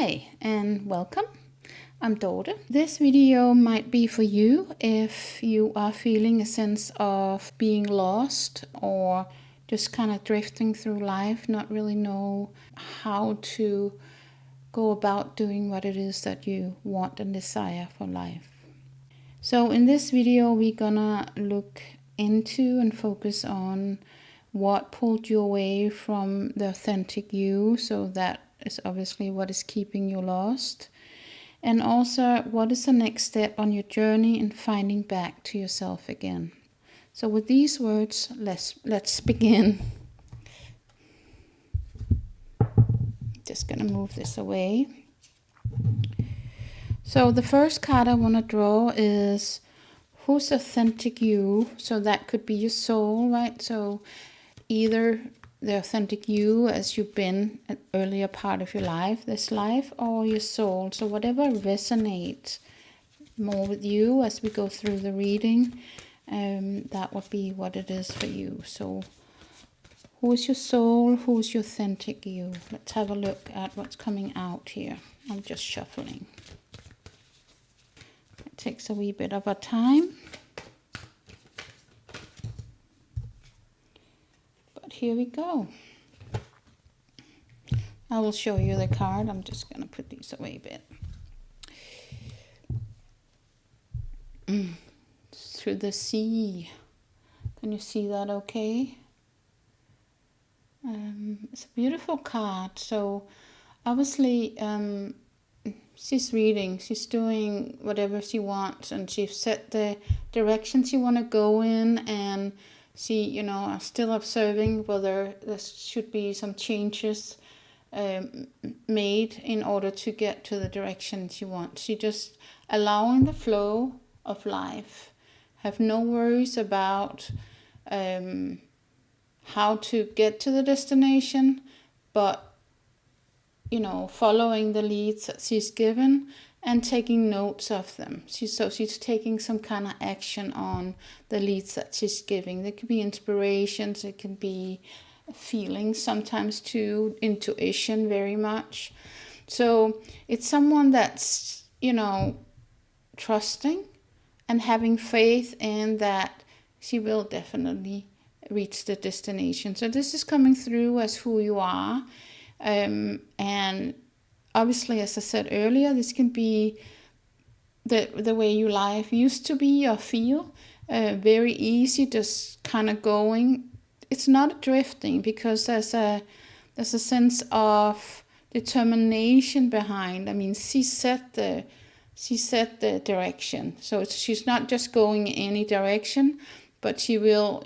Hi and welcome. I'm Dorte. This video might be for you if you are feeling a sense of being lost or just kind of drifting through life, not really know how to go about doing what it is that you want and desire for life. So in this video, we're gonna look into and focus on what pulled you away from the authentic you. So that is obviously what is keeping you lost. And also, what is the next step on your journey in finding back to yourself again? So with these words, let's begin. Just gonna move this away. So the first card I want to draw is who's authentic you. So that could be your soul, right? So either the authentic you as you've been an earlier part of your life, this life, or your soul. So whatever resonates more with you as we go through the reading, that would be what it is for you. So who is your soul? Who is your authentic you? Let's have a look at what's coming out here. I'm just shuffling. It takes a wee bit of a time. Here we go. I will show you the card. I'm just going to put these away a bit. Through the sea. Can you see that okay? It's a beautiful card. So obviously she's reading. She's doing whatever she wants, and she's set the direction she want to go in, and she, are still observing whether there should be some changes made in order to get to the direction she wants. She just allowing the flow of life. Have no worries about how to get to the destination, but, following the leads that she's given and taking notes of them. She's taking some kind of action on the leads that she's giving. There could be inspirations, it can be feelings sometimes too, intuition very much. So it's someone that's, trusting and having faith in that she will definitely reach the destination. So this is coming through as who you are. And obviously, as I said earlier, this can be the way your life used to be or feel. Very easy, just kind of going. It's not drifting because there's a sense of determination behind. I mean, she set the direction. So she's not just going in any direction, but she will,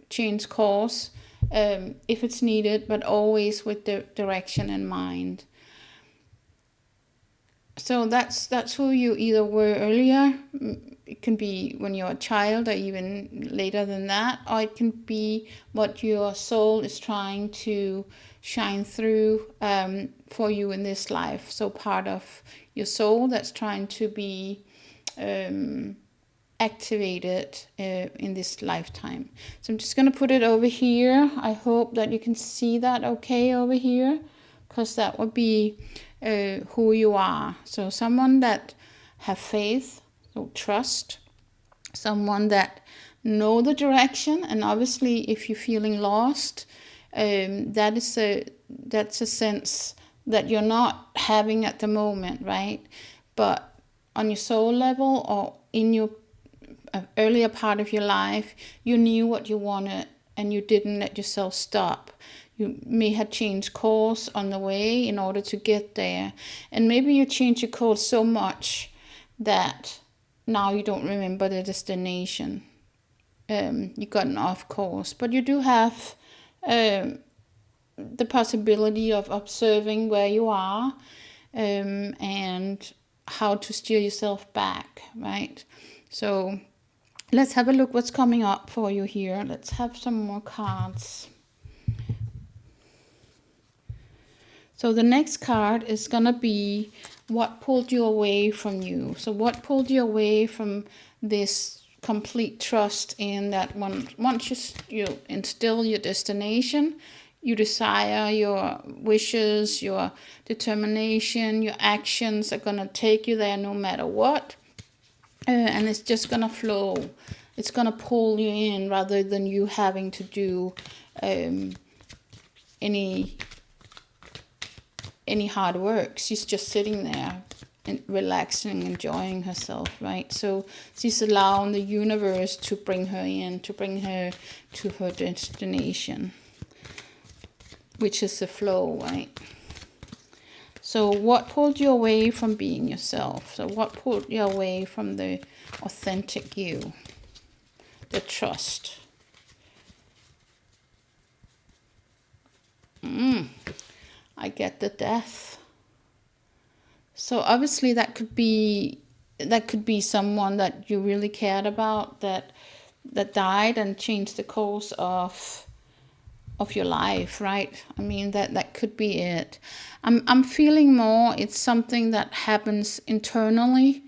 change course if it's needed, but always with the direction in mind. So that's who you either were earlier. It can be when you're a child or even later than that, or it can be what your soul is trying to shine through for you in this life. So part of your soul that's trying to be activated in this lifetime. So I'm just going to put it over here. I hope that you can see that okay over here, because that would be who you are. So someone that have faith, so trust, someone that know the direction, and obviously if you're feeling lost, that's a sense that you're not having at the moment, right? But on your soul level or in your earlier part of your life, you knew what you wanted and you didn't let yourself stop. You may have changed course on the way in order to get there. And maybe you changed your course so much that now you don't remember the destination. You gotten off course. But you do have the possibility of observing where you are and how to steer yourself back, right? So let's have a look what's coming up for you here. Let's have some more cards. So the next card is going to be what pulled you away from you. So what pulled you away from this complete trust in that once you instill your destination, you desire, your wishes, your determination, your actions are going to take you there no matter what. And it's just going to flow. It's going to pull you in rather than you having to do any hard work. She's just sitting there and relaxing, enjoying herself, right? So she's allowing the universe to bring her in, to bring her to her destination, which is the flow, right? So what pulled you away from being yourself? So what pulled you away from the authentic you, the trust? I get the death. So obviously that could be someone that you really cared about that died and changed the course of your life, right? I mean, that could be it. I'm feeling more it's something that happens internally.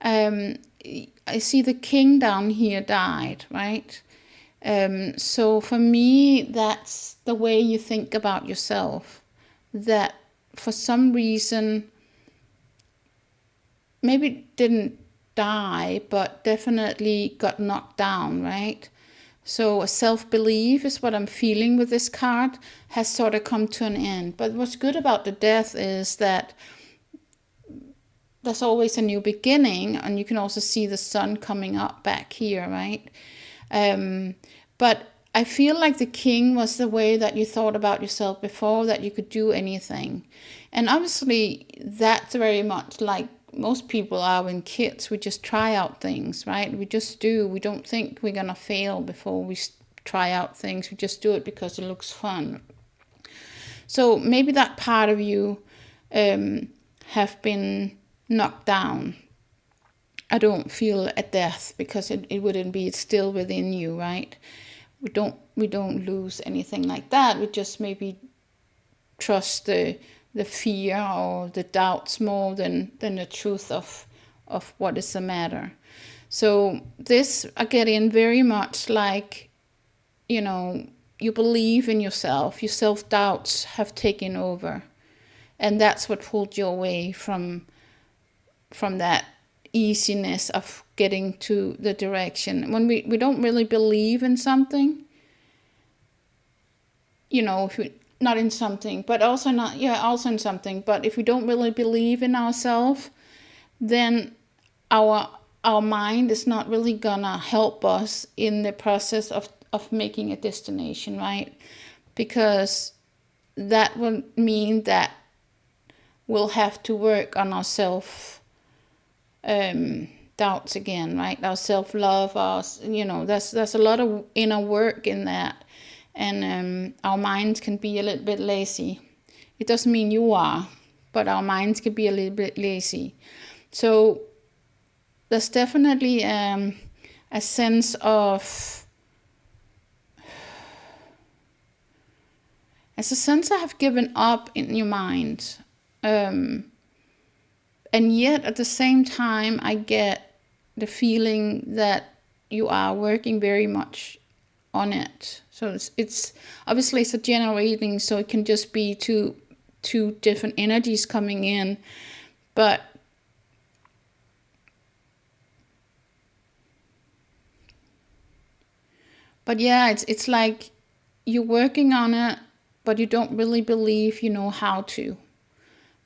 I see the king down here died, right? So for me, that's the way you think about yourself. That for some reason, maybe didn't die, but definitely got knocked down, right? So a self-belief is what I'm feeling with this card, has sort of come to an end. But what's good about the death is that there's always a new beginning, and you can also see the sun coming up back here, right? But I feel like the king was the way that you thought about yourself before, that you could do anything. And obviously that's very much like most people are when kids. We just try out things, right? We just do. We don't think we're going to fail before we try out things. We just do it because it looks fun. So maybe that part of you have been knocked down. I don't feel a death because it wouldn't be. It's still within you, right? We don't lose anything like that. We just maybe trust the fear or the doubts more than the truth of what is the matter. So this I get in very much like, you believe in yourself. Your self-doubts have taken over. And that's what pulled you away from that easiness of getting to the direction. When we don't really believe in something, if we not in something, but also also in something. But if we don't really believe in ourselves, then our mind is not really gonna help us in the process of making a destination, right? Because that will mean that we'll have to work on our doubts again, right? Our self-love, there's a lot of inner work in that. And our minds can be a little bit lazy. It doesn't mean you are, but our minds can be a little bit lazy. So there's definitely a sense of, I have given up in your mind. And yet at the same time, I get the feeling that you are working very much on it. So it's obviously it's a general reading, so it can just be two different energies coming in, but yeah, it's like you're working on it, but you don't really believe you know how to.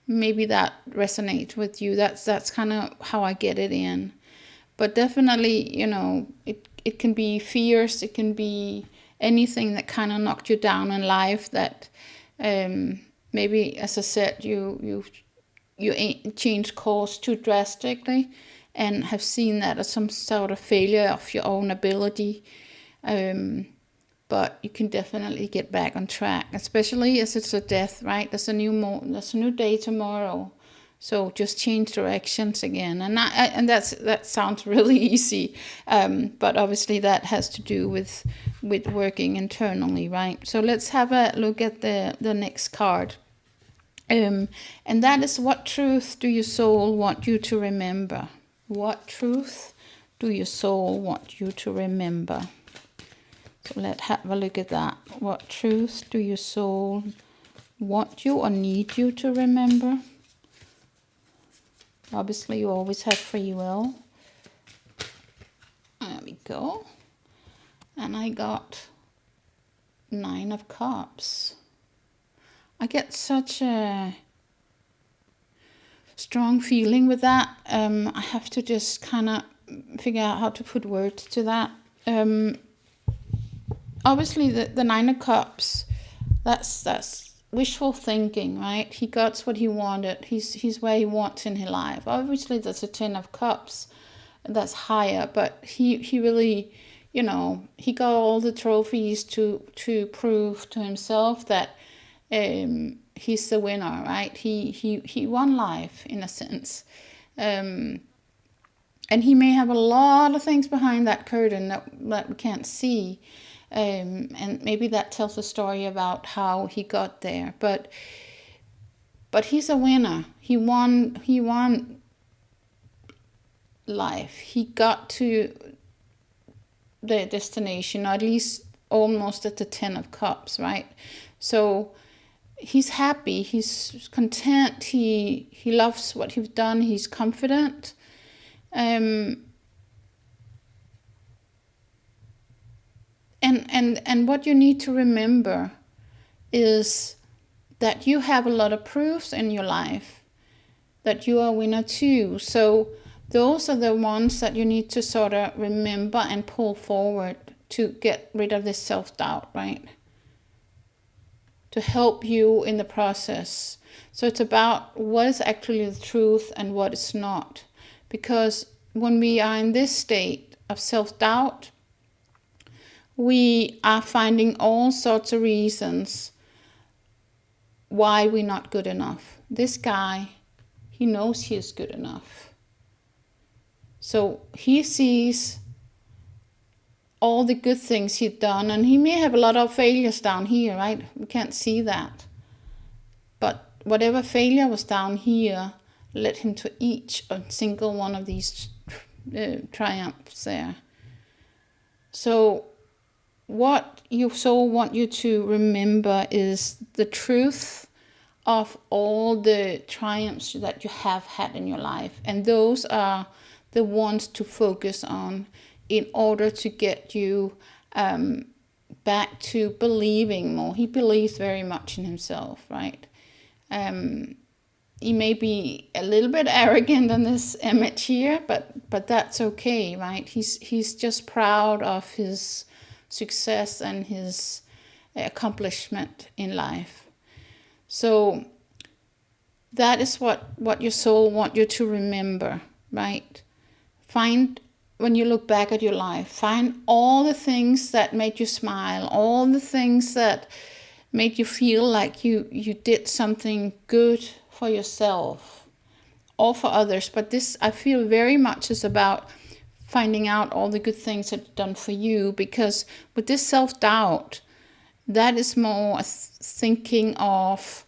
Maybe that resonates with you. That's kind of how I get it in. But definitely, it can be fears, it can be anything that kind of knocked you down in life that maybe, as I said, you changed course too drastically and have seen that as some sort of failure of your own ability. But you can definitely get back on track, especially as it's a death, right? There's a new day tomorrow. So just change directions again, and that sounds really easy, but obviously that has to do with working internally, right? So let's have a look at the next card, and that is, what truth do your soul want you to remember? What truth do your soul want you to remember? So let's have a look at that. What truth do your soul want you or need you to remember? Obviously, you always have free will. There we go. And I got 9 of Cups. I get such a strong feeling with that. I have to just kind of figure out how to put words to that. Obviously, the 9 of Cups, that's wishful thinking, right? He got what he wanted. He's where he wants in his life. Obviously, there's a 10 of Cups. That's higher, but he really, he got all the trophies to prove to himself that he's the winner, right? He won life in a sense, and he may have a lot of things behind that curtain that we can't see, and maybe that tells a story about how he got there. But he's a winner. He won life. He got to the destination, or at least almost at the 10 of Cups, right? So he's happy, he's content, he loves what he's done, he's confident. And what you need to remember is that you have a lot of proofs in your life that you are a winner too. So those are the ones that you need to sort of remember and pull forward to get rid of this self-doubt, right? To help you in the process. So it's about what is actually the truth and what is not. Because when we are in this state of self-doubt, we are finding all sorts of reasons why we're not good enough. This guy, he knows he is good enough. So he sees all the good things he's done, and he may have a lot of failures down here, right? We can't see that. But whatever failure was down here led him to each single one of these triumphs there. So what your soul want you to remember is the truth of all the triumphs that you have had in your life. And those are the ones to focus on in order to get you back to believing more. He believes very much in himself, right? He may be a little bit arrogant on this image here, but that's okay, right? He's just proud of his success and his accomplishment in life. So that is what your soul wants you to remember, right? Find, when you look back at your life, find all the things that made you smile, all the things that made you feel like you did something good for yourself or for others. But this, I feel, very much is about finding out all the good things that you've done for you, because with this self-doubt, that is more thinking of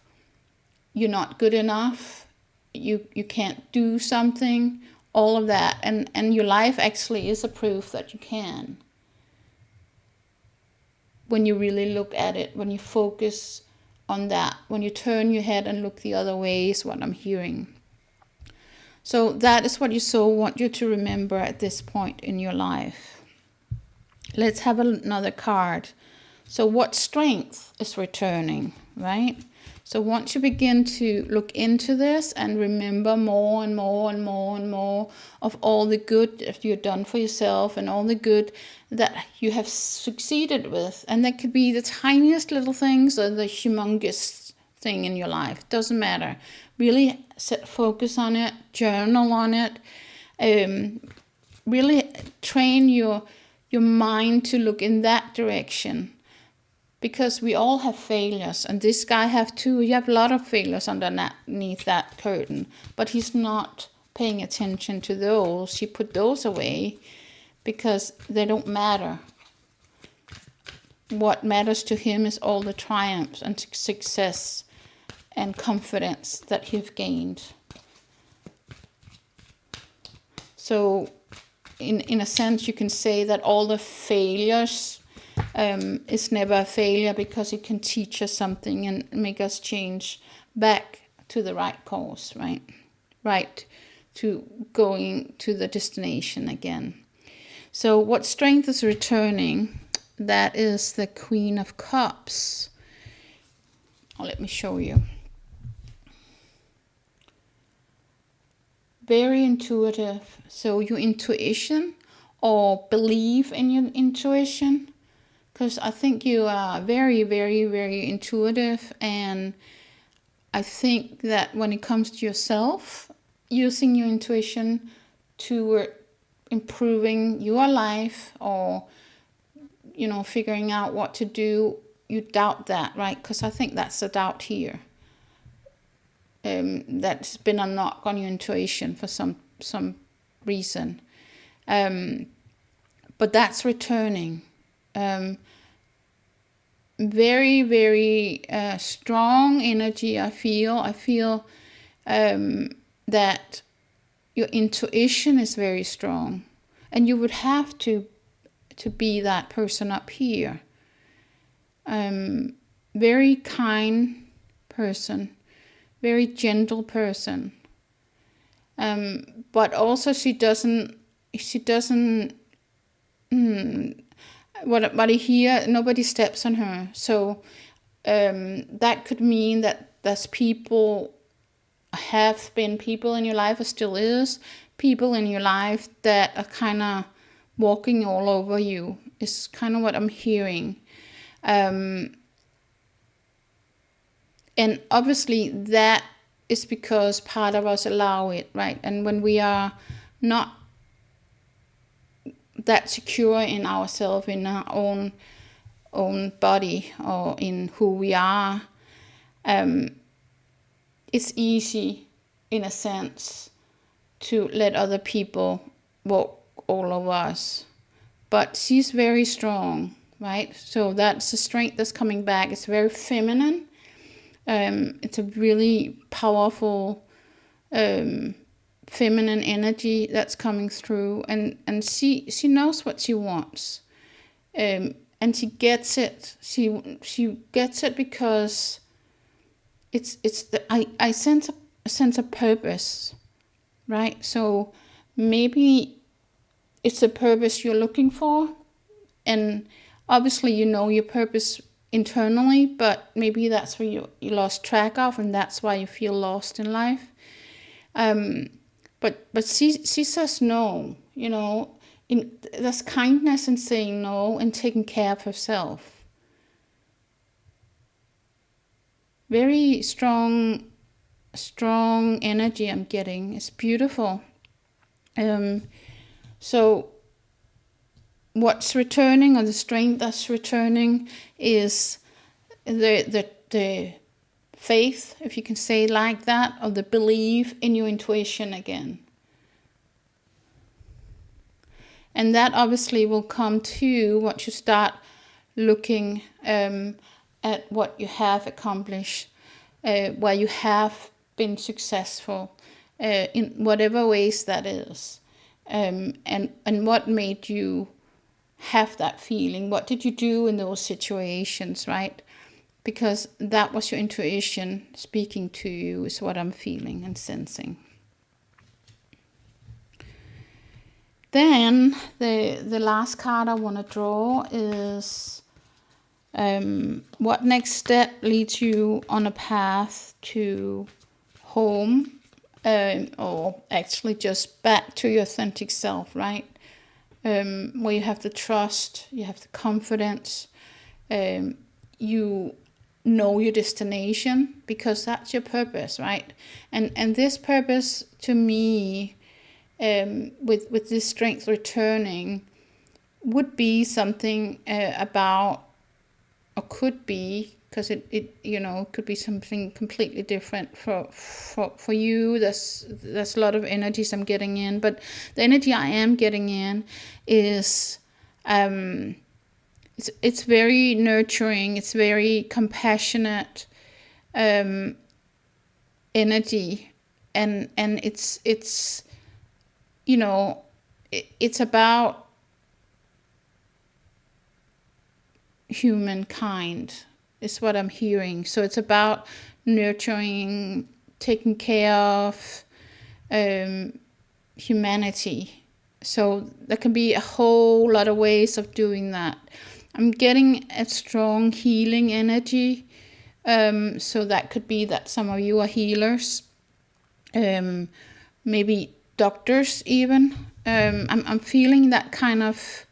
you're not good enough, you can't do something, all of that, and your life actually is a proof that you can. When you really look at it, when you focus on that, when you turn your head and look the other way, is what I'm hearing. So that is what your soul wants you to remember at this point in your life. Let's have another card. So what strength is returning, right? So once you begin to look into this and remember more and more and more and more of all the good that you've done for yourself and all the good that you have succeeded with, and that could be the tiniest little things or the humongous thing in your life, doesn't matter. Really set focus on it, journal on it, really train your mind to look in that direction. Because we all have failures, and this guy have too. You have a lot of failures underneath that curtain, but he's not paying attention to those. He put those away because they don't matter. What matters to him is all the triumphs and success and confidence that he's gained. So in a sense, you can say that all the failures is never a failure, because it can teach us something and make us change back to the right course, right to going to the destination again. So what strength is returning? That is the Queen of Cups. Let me show you. Very intuitive. So your intuition, or believe in your intuition, because I think you are very, very, very intuitive, and I think that when it comes to yourself, using your intuition to improving your life, or figuring out what to do, you doubt that, right? Because I think that's a doubt here. That's been a knock on your intuition for some reason, but that's returning. Very, very strong energy. I feel that your intuition is very strong, and you would have to be that person up here. Very kind person, very gentle person, but also she doesn't what I hear, nobody steps on her. So that could mean that have been people in your life, or still is people in your life, that are kind of walking all over you, is kind of what I'm hearing. And obviously that is because part of us allow it, right? And when we are not that secure in ourselves, in our own body, or in who we are, it's easy, in a sense, to let other people walk all over us. But she's very strong, right? So that's the strength that's coming back. It's very feminine. It's a really powerful feminine energy that's coming through, and she knows what she wants, and she gets it. She gets it because I sense a sense of purpose, right? So maybe it's a purpose you're looking for, and obviously you know your purpose internally, but maybe that's where you lost track of, and that's why you feel lost in life. But she says no, there's kindness in saying no and taking care of herself. Very strong energy I'm getting. It's beautiful. So what's returning, or the strength that's returning, is the faith, if you can say it like that, or the belief in your intuition again. And that obviously will come to what you start looking at what you have accomplished, where you have been successful, in whatever ways that is, and what made you have that feeling. What did you do in those situations, right? Because that was your intuition speaking to you, is what I'm feeling and sensing. Then the last card I want to draw is what next step leads you on a path to home, or actually just back to your authentic self, right? Where you have the trust, you have the confidence, you know your destination, because that's your purpose, right? And this purpose, to me, with this strength returning, would be something about, or could be, because it could be something completely different for you. There's a lot of energies I'm getting in, but the energy I am getting in is it's very nurturing, it's very compassionate energy, and it's it's about humankind, is what I'm hearing. So it's about nurturing, taking care of humanity. So there can be a whole lot of ways of doing that. I'm getting a strong healing energy. So that could be that some of you are healers, maybe doctors even. I'm feeling that kind of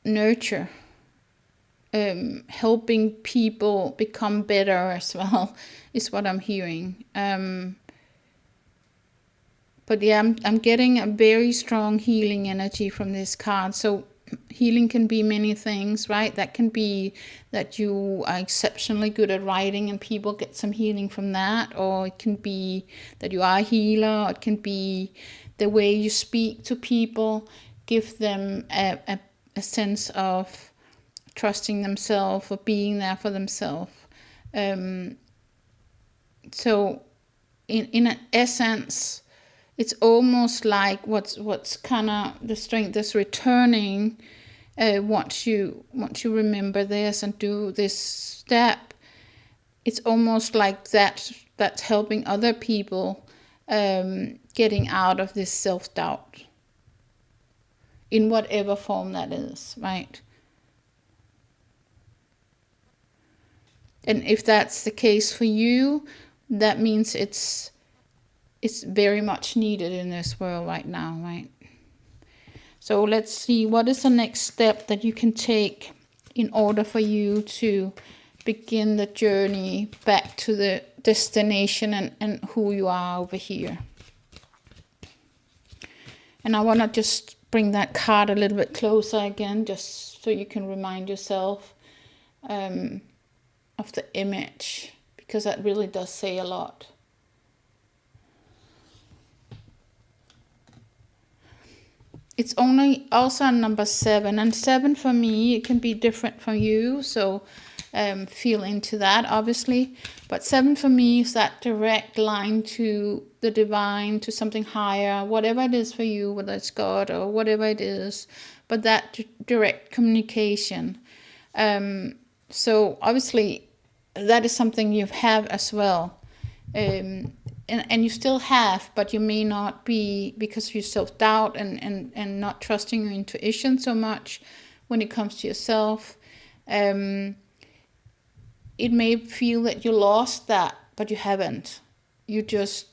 nurture, helping people become better as well, is what I'm hearing. But yeah, I'm getting a very strong healing energy from this card. So healing can be many things, right? That can be that you are exceptionally good at writing and people get some healing from that. Or it can be that you are a healer. Or it can be the way you speak to people, give them a sense of trusting themselves or being there for themselves. So in an essence, it's almost like what's kind of the strength is returning once you remember this and do this step. It's almost like that's helping other people getting out of this self-doubt in whatever form that is, right? And if that's the case for you, that means it's very much needed in this world right now, right? So let's see, what is the next step that you can take in order for you to begin the journey back to the destination and who you are over here. And I want to just bring that card a little bit closer again, just so you can remind yourself of the image, because that really does say a lot. It's only also number 7, and 7 for me, it can be different for you, so feel into that obviously, but 7 for me is that direct line to the divine, to something higher, whatever it is for you, whether it's God or whatever it is, but that direct communication. So obviously that is something you have as well. And you still have, but you may not be, because you self-doubt and not trusting your intuition so much when it comes to yourself. It may feel that you lost that, but you haven't. You just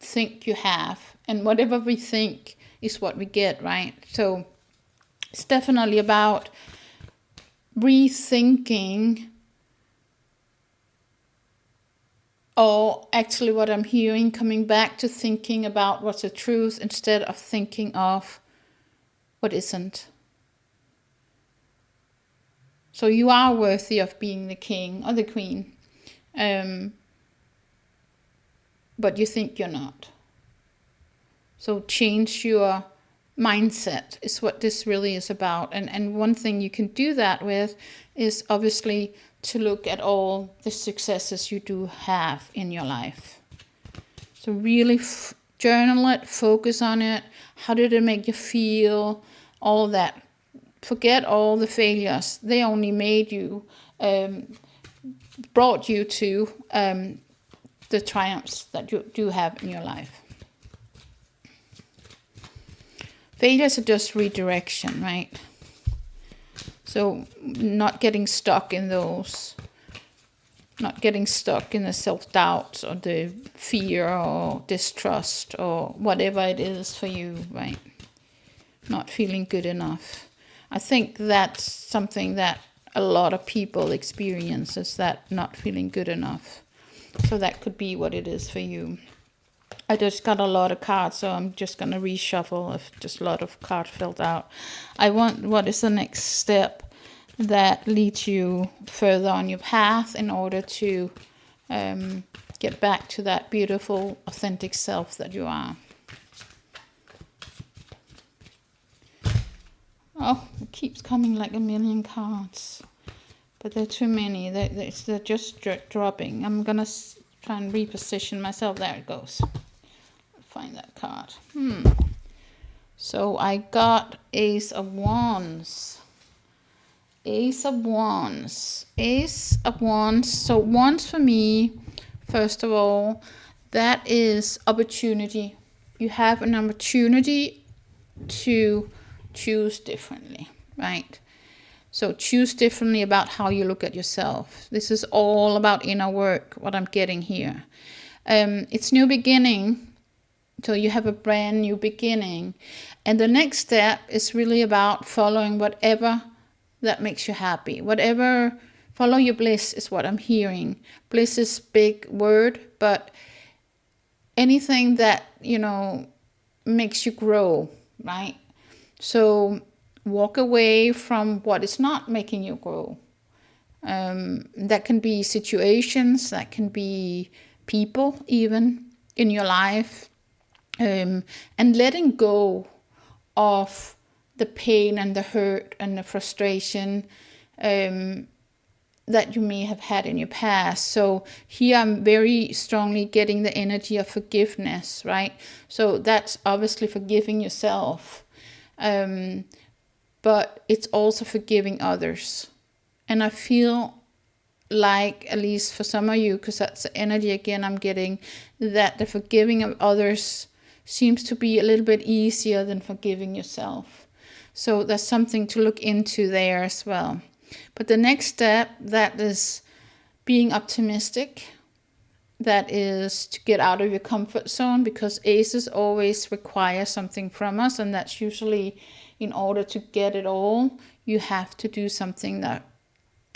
think you have. And whatever we think is what we get, right? So it's definitely about rethinking. Or actually what I'm hearing, coming back to thinking about what's the truth instead of thinking of what isn't. So you are worthy of being the king or the queen. But you think you're not. So change your mindset is what this really is about. And one thing you can do that with is obviously to look at all the successes you do have in your life. So really journal it, focus on it. How did it make you feel? All that. Forget all the failures. They only made you, brought you to the triumphs that you do have in your life. Failures are just redirection, right? So not getting stuck in those, not getting stuck in the self-doubt or the fear or distrust or whatever it is for you, right? Not feeling good enough. I think that's something that a lot of people experience, is that not feeling good enough. So that could be what it is for you. I just got a lot of cards, so I'm just going to reshuffle if just a lot of cards filled out. I want, what is the next step that leads you further on your path in order to get back to that beautiful, authentic self that you are. Oh, it keeps coming like a million cards. But there are too many. They're just dropping. I'm going to try and reposition myself. There it goes. Find that card. So I got Ace of Wands. Ace of Wands. Ace of Wands. So Wands for me, first of all, that is opportunity. You have an opportunity to choose differently, right? So choose differently about how you look at yourself. This is all about inner work, what I'm getting here. It's new beginning. So you have a brand new beginning. And the next step is really about following whatever that makes you happy. Whatever, follow your bliss is what I'm hearing. Bliss is a big word, but anything that, makes you grow, right? So walk away from what is not making you grow. That can be situations, that can be people even in your life. And letting go of the pain and the hurt and the frustration that you may have had in your past. So here I'm very strongly getting the energy of forgiveness, right? So that's obviously forgiving yourself. But it's also forgiving others. And I feel like, at least for some of you, because that's the energy again I'm getting, that the forgiving of others seems to be a little bit easier than forgiving yourself. So there's something to look into there as well. But the next step, that is being optimistic. That is to get out of your comfort zone, because aces always require something from us, and that's usually, in order to get it all, you have to do something that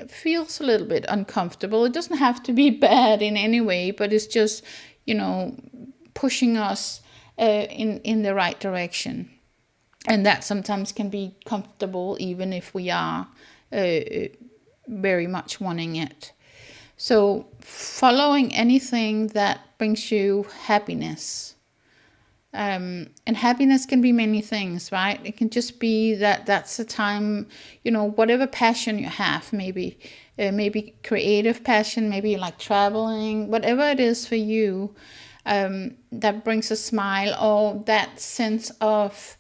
feels a little bit uncomfortable. It doesn't have to be bad in any way, but it's just, pushing us in the right direction. And that sometimes can be comfortable even if we are very much wanting it. So following anything that brings you happiness. And happiness can be many things, right? It can just be that's a time, whatever passion you have, maybe creative passion, maybe you like traveling, whatever it is for you, that brings a smile, or that sense of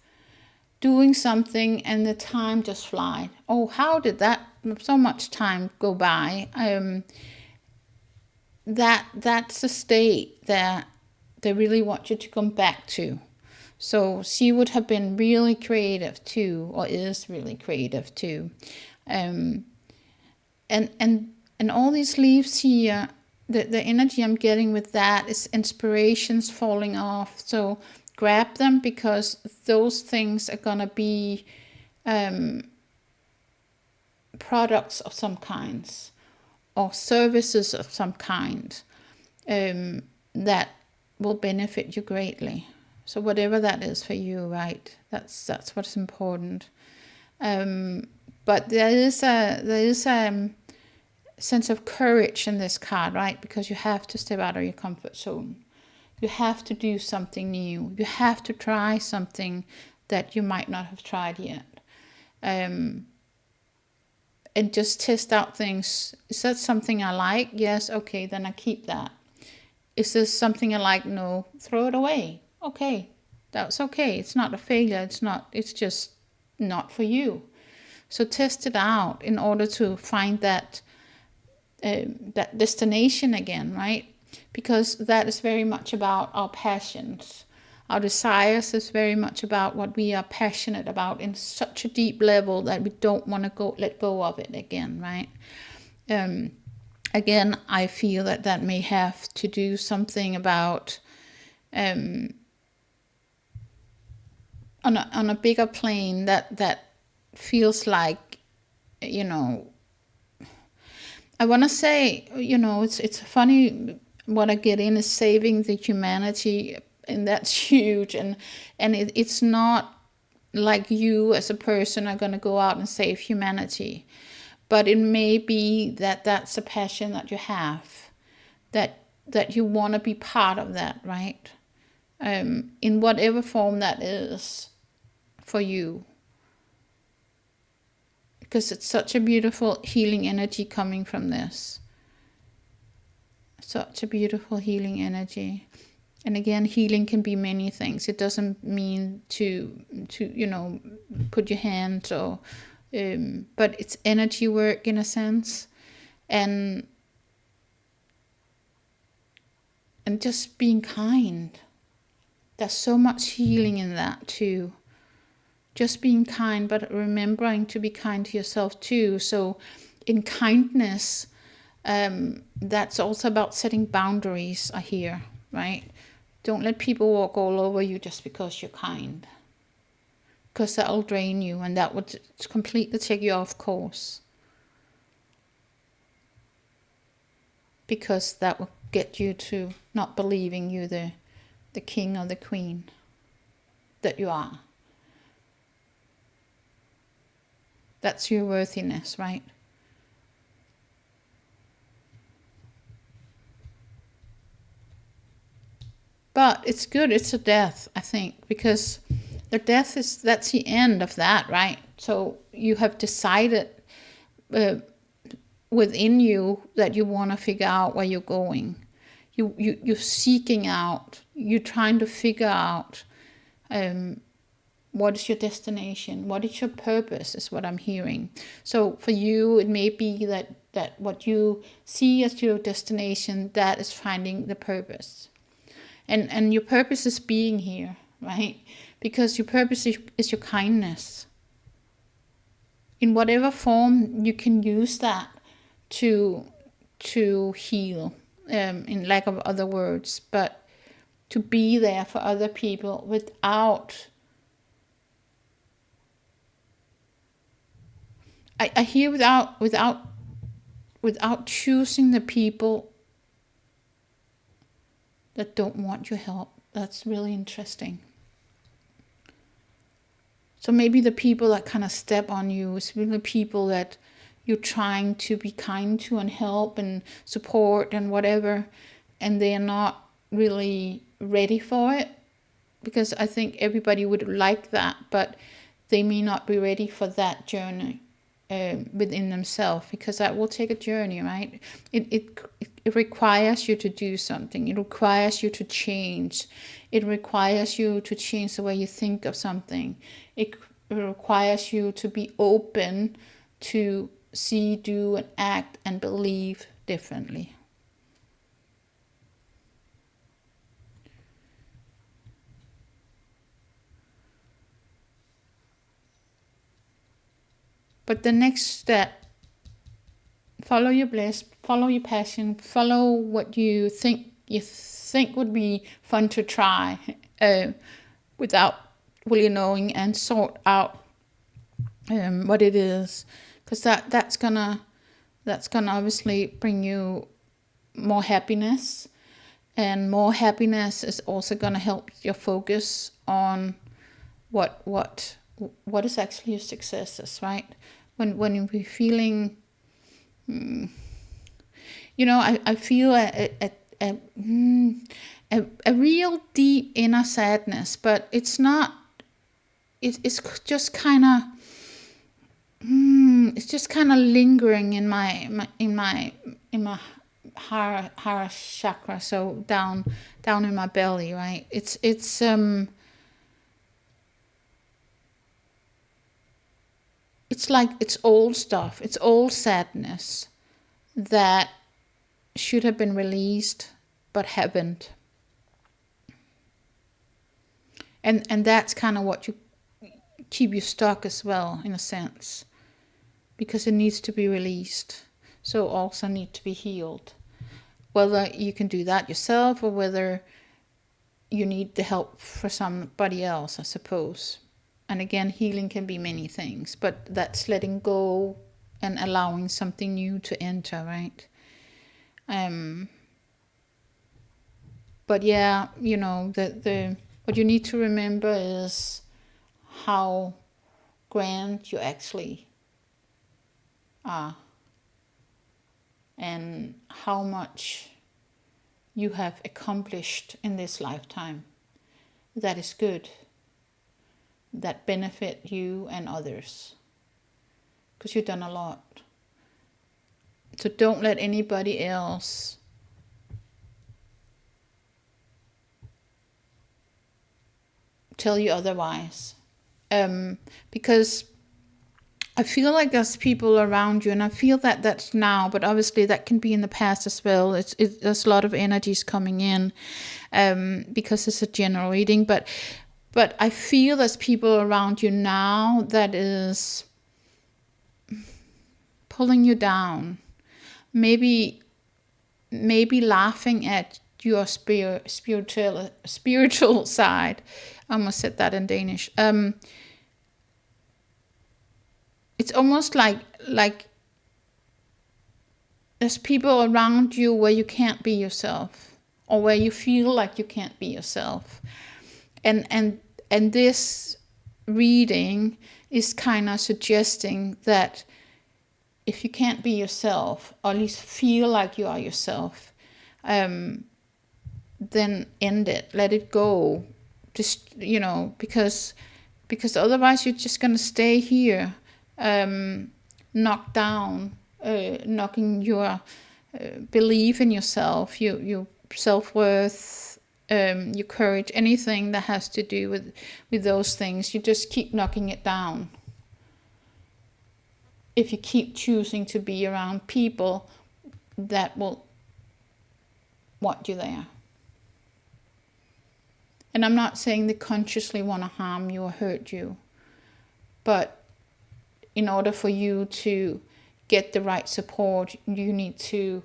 doing something and the time just flies. Oh, how did that so much time go by? That's a state that they really want you to come back to. So she would have been really creative too, or is really creative too. And all these leaves here, the energy I'm getting with that is inspirations falling off. So grab them, because those things are gonna be products of some kinds, or services of some kind, that will benefit you greatly. So whatever that is for you, right? That's what's important. But there is a sense of courage in this card, right? Because you have to step out of your comfort zone. You have to do something new. You have to try something that you might not have tried yet. And just test out things. Is that something I like? Yes, okay, then I keep that. Is this something I like? No, throw it away. Okay, that's okay. It's not a failure. It's just not for you. So test it out in order to find that destination again, right? Because that is very much about our passions. Our desires is very much about what we are passionate about in such a deep level that we don't want to let go of it again, right? Again, I feel that may have to do something about on a bigger plane that feels like, I want to say, it's funny, what I get in is saving the humanity, and that's huge, and it's not like you as a person are going to go out and save humanity, but it may be that's a passion that you have, that you want to be part of that, right? In whatever form that is for you, because it's such a beautiful healing energy coming from this. Such a beautiful healing energy. And again, healing can be many things. It doesn't mean to put your hands or but it's energy work in a sense, and just being kind. There's so much healing in that too. Just being kind, but remembering to be kind to yourself too. So in kindness, that's also about setting boundaries, I hear, right? Don't let people walk all over you just because you're kind, because that'll drain you, and that would completely take you off course, because that will get you to not believing you the king or the queen that you are. That's your worthiness, right? But it's good, it's a death, I think, because the death that's the end of that, right? So you have decided within you that you want to figure out where you're going. You're seeking out, you're trying to figure out what is your destination, what is your purpose, is what I'm hearing. So for you, it may be that what you see as your destination, that is finding the purpose. And your purpose is being here, right? Because your purpose is your kindness. In whatever form you can use that to heal, in lack of other words, but to be there for other people without, I hear without choosing the people that don't want your help. That's really interesting. So maybe the people that kind of step on you is really people that you're trying to be kind to and help and support and whatever, and they're not really ready for it. Because I think everybody would like that, but they may not be ready for that journey within themselves, because that will take a journey, right? It requires you to do something. It requires you to change. It requires you to change the way you think of something. It requires you to be open to see, do, and act and believe differently. But the next step, follow your bliss, follow your passion, follow what you think would be fun to try, without really knowing, and sort out what it is, because that's gonna obviously bring you more happiness, and more happiness is also gonna help your focus on what is actually your successes, right? When we're feeling, I feel a real deep inner sadness, but it's not. It's just kind of. It's just kind of lingering in my heart chakra, so down in my belly, right? It's like it's old stuff. It's old sadness that should have been released but haven't. And that's kind of what you keep you stuck as well, in a sense, because it needs to be released. So also need to be healed. Whether you can do that yourself or whether you need the help for somebody else, I suppose. And again, healing can be many things, but that's letting go and allowing something new to enter, right? But yeah, the what you need to remember is how grand you actually are, and how much you have accomplished in this lifetime that is good, that benefit you and others, because you've done a lot. So don't let anybody else tell you otherwise, because I feel like there's people around you, and I feel that that's now, but obviously that can be in the past as well. There's a lot of energies coming in, because it's a general reading, but I feel there's people around you now that is pulling you down, maybe laughing at your spiritual side. I almost said that in Danish. It's almost like there's people around you where you can't be yourself, or where you feel like you can't be yourself. And this reading is kind of suggesting that if you can't be yourself, or at least feel like you are yourself, then end it, let it go. Just, because otherwise you're just going to stay here, knocked down, knocking your belief in yourself, your self-worth, your courage, anything that has to do with those things. You just keep knocking it down if you keep choosing to be around people that will want you there. And I'm not saying they consciously want to harm you or hurt you, but in order for you to get the right support, you need to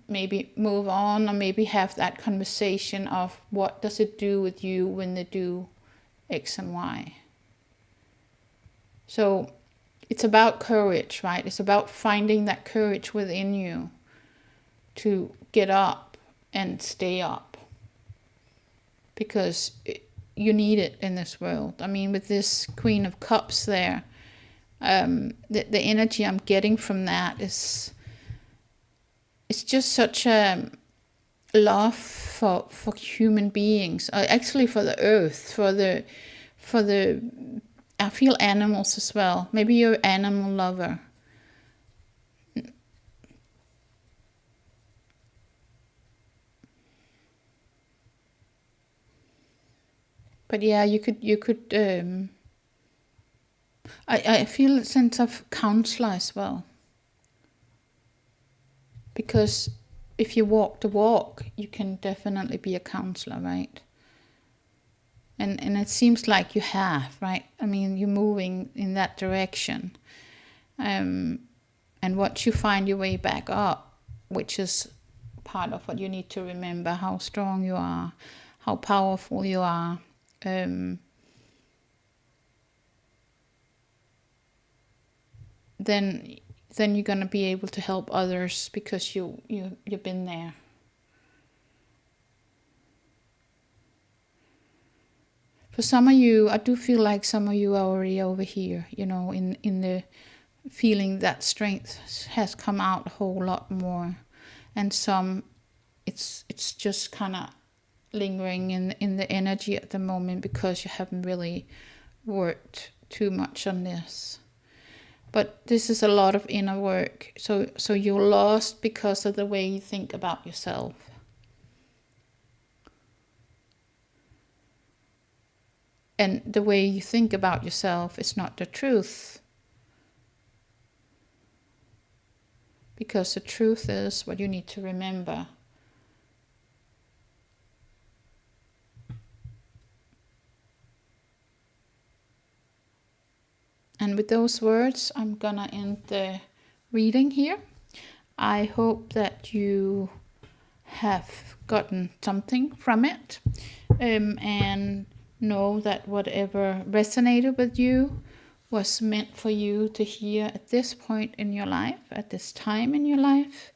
maybe move on, or maybe have that conversation of what does it do with you when they do X and Y. So it's about courage, right? It's about finding that courage within you to get up and stay up, because you need it in this world. I mean, with this Queen of Cups there, the energy I'm getting from that is, it's just such a love for human beings, actually for the earth, for the I feel animals as well. Maybe you're an animal lover. But yeah, you could I feel a sense of counselor as well. Because if you walk the walk, you can definitely be a counselor, right? And it seems like you have, right? I mean, you're moving in that direction. And once you find your way back up, which is part of what you need to remember, how strong you are, how powerful you are, then you're going to be able to help others, because you've been there. For some of you, I do feel like some of you are already over here, in the feeling that strength has come out a whole lot more. And some, it's just kind of lingering in the energy at the moment, because you haven't really worked too much on this. But this is a lot of inner work. So you're lost because of the way you think about yourself. And the way you think about yourself is not the truth. Because the truth is what you need to remember. And with those words, I'm gonna end the reading here. I hope that you have gotten something from it, and know that whatever resonated with you was meant for you to hear at this point in your life, at this time in your life.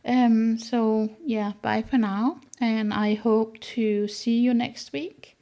So yeah, bye for now, and I hope to see you next week.